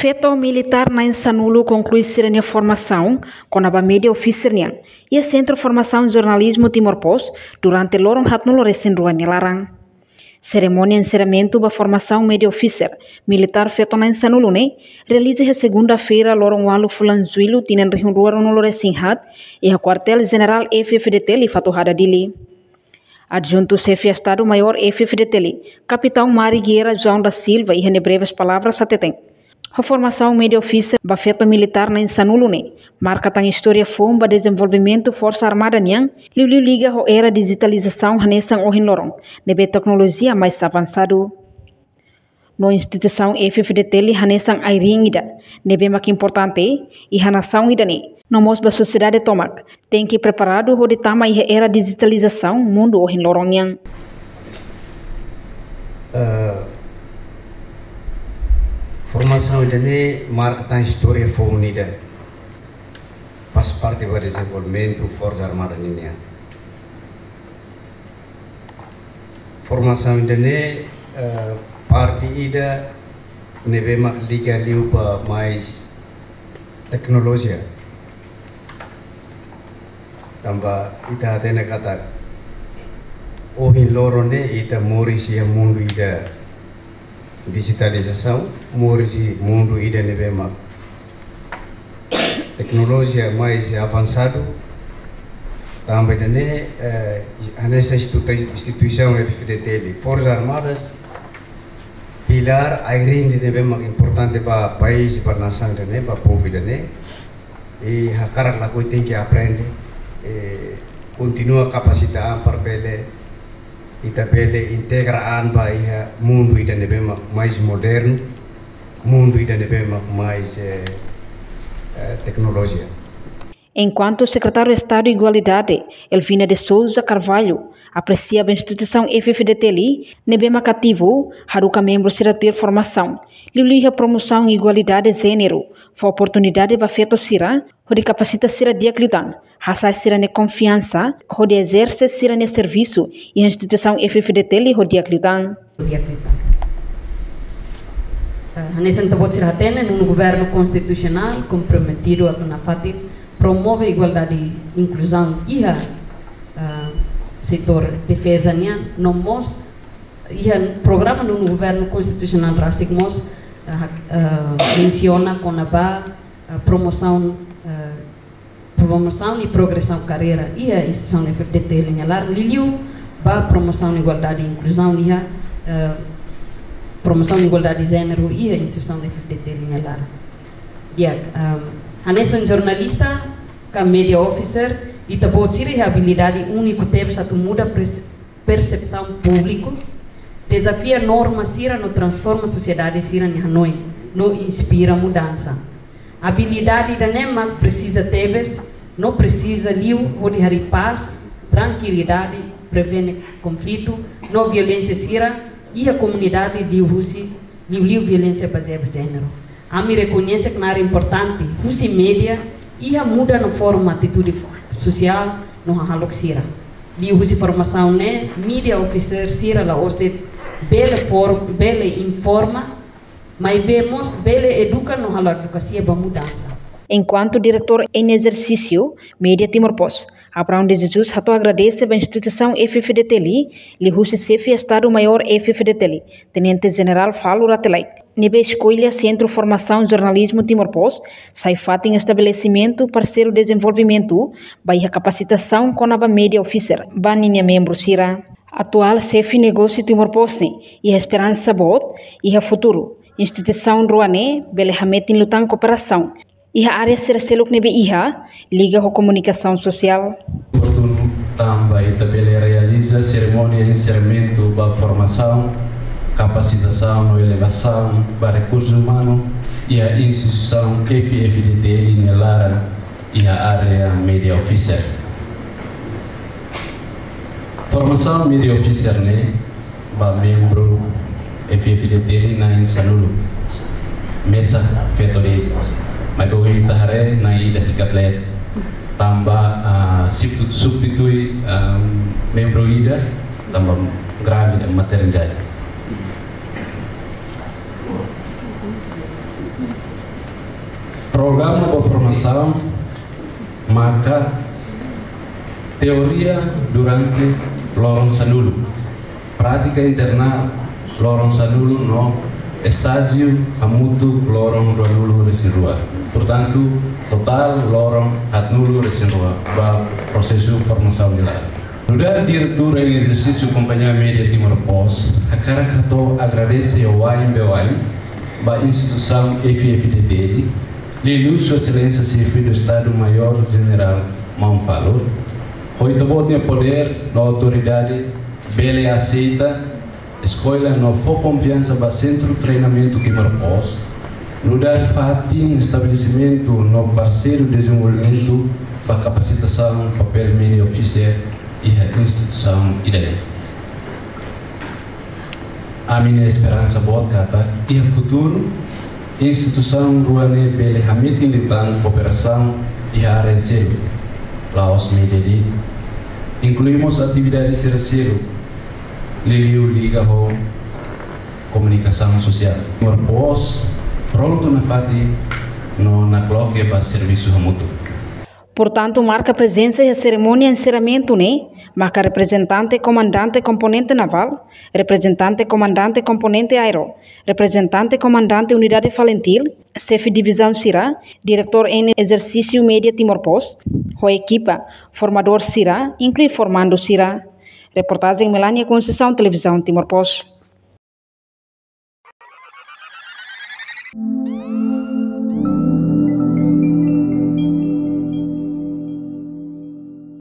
Feto militar na Insanulo conclui sua formação com a média officer e a Centro de Formação de Jornalismo Timor-Poste durante Lorong Hatnulo Resenruan Larang. Cerimônia de encerramento da formação média officer militar feto na Insanulo realiza a segunda-feira Lorong Walu Fulanzuilo tinan Rihunruan no Resinhat e a quartel-general FFDT li Fatuhada Dili. Adjunto chefe de Estado-Maior FFDT, Capitão Mari Guerra João da Silva e breves palavras a tetém. A formação média officer bafeto militar na Insanulo marca a história fomba desenvolvimento força armada liga a era digitalização hanesan ohin lorong nebe tecnologia mais avançado. No instituição FFDT hanesan airing ida nebe mais importante e a nação ida no mosba sociedade tomak tem que preparado ho ditama e era digitalização mundo ohin lorong Formação ini marca a história foi unida, faz parte do desenvolvimento Força Armada Ninha. Formação ini parte ida nebe liga liu para mais tecnologia. Tambah ita ada nak kata, ohin lorone ita mori sia mundo ida. Digitalização, morre mundo ida nebema tecnologia mais avançado também nessa instituição FFDT Forças Armadas pilar airin de nebema importante para país para nação para povo e a cara lá que tem que aprender continua capacitando para pele e também integraan para o mundo ida nebema mais moderno, mundo ida nebema mais tecnologia. Enquanto secretário de Estado de Igualdade, Elvina de Souza Carvalho, aprecia a instituição FFDT nebema cativo, haruka membro será ter formação, liga promoção e igualdade de gênero, for oportunidade para feto sira, de capacita sira diaclutan, hasa sira ne confiança, de exerce sira ne serviço e a instituição FFDT ho diaclutan. Nesse tempo sira tene no governo constitucional comprometido a fatir promove igualdade e inclusão e setor defesa no mos e programa no governo constitucional rasigmos menciona com a promoção e progressão de carreira e a instituição FFDT linhalar liliu ba promoção de igualdade e inclusão e promoção de igualdade de gênero e a instituição FFDT linhalar nessa jornalista ka media officer e também tira a habilidade única teve satu muda percepção público desafia norma sira no transforma a sociedade sira em Hanoi no inspira mudança habilidade da nema precisa teves não precisa liu de hari paz tranquilidade prevene conflito não violência sira e a comunidade liu violência baseada em gênero a me reconhece que é importante usi média e a muda no forma atitude social no halok sira liu usi formação mídia officer sira la hoste bele informa mas vemos bele educa no halo advocacia para mudança. Enquanto diretor em exercício, Média Timor-Poste, Abraão de Jesus agradece a instituição FFDT li husi chefe Estado-Maior FFDT Tenente General Falo Ratelai. Nebe escolha Centro de Formação de Jornalismo Timor-Poste, sai fato em estabelecimento parceiro de desenvolvimento, vai a capacitação com a Média Officer, baninha membro sira. Atual chefe negócio Timor-Poste e a esperança bot e a futuro. Instituição Ruane, Belehametin Lutan Cooperação. E a área será nebe iha, liga a comunicação social. Também realiza cerimônia de encerramento da formação, capacitação e elevação para recursos humanos e a instituição FFDT em Lara e a área Media Officer. Formação Media Officer membro FFDT na Insanulo mesa fetori madoi tahare na ida sikatlet tambah substitui membro ida tambah grave maternidade Programa de formação marca teoria durante lorong sanulo, prática interna lorong sanulo no estágio hamutu lorong nulo reserva. Portanto, total lorong nulo reserva para processo de formação de lá. No diretor em exercício Companhia Média Timor-Pós, a Caracato agradece ao AMBOAI, a instituição FFDT, Liliu Sua Excelência Chefe do Estado-Maior General Manfalor, foi também poder na autoridade bele aceita escolha no for confiança para centro de treinamento Timor-Pós, no dar fatim estabelecimento no parceiro de desenvolvimento para capacitação papel médio oficial e a instituição ideia. A minha esperança boa cata e o futuro instituição ruane pela hamit independente cooperação e a área zero Laos Media incluímos atividades terceiro Liliu Liga Home comunicação social Timor-Pós pronto na fati no na cloque para serviço mútuo. Portanto, marca presença e a cerimônia de encerramento, né? Marca representante, comandante, componente naval, representante, comandante, componente aero, representante, comandante, unidade falentil, chefe de divisão Sirá, diretor em exercício média Timor-Pós, a equipa, formador Sirá, inclui formando Sirá. Reportagem Melania Conceição, televisão Timor-Pós.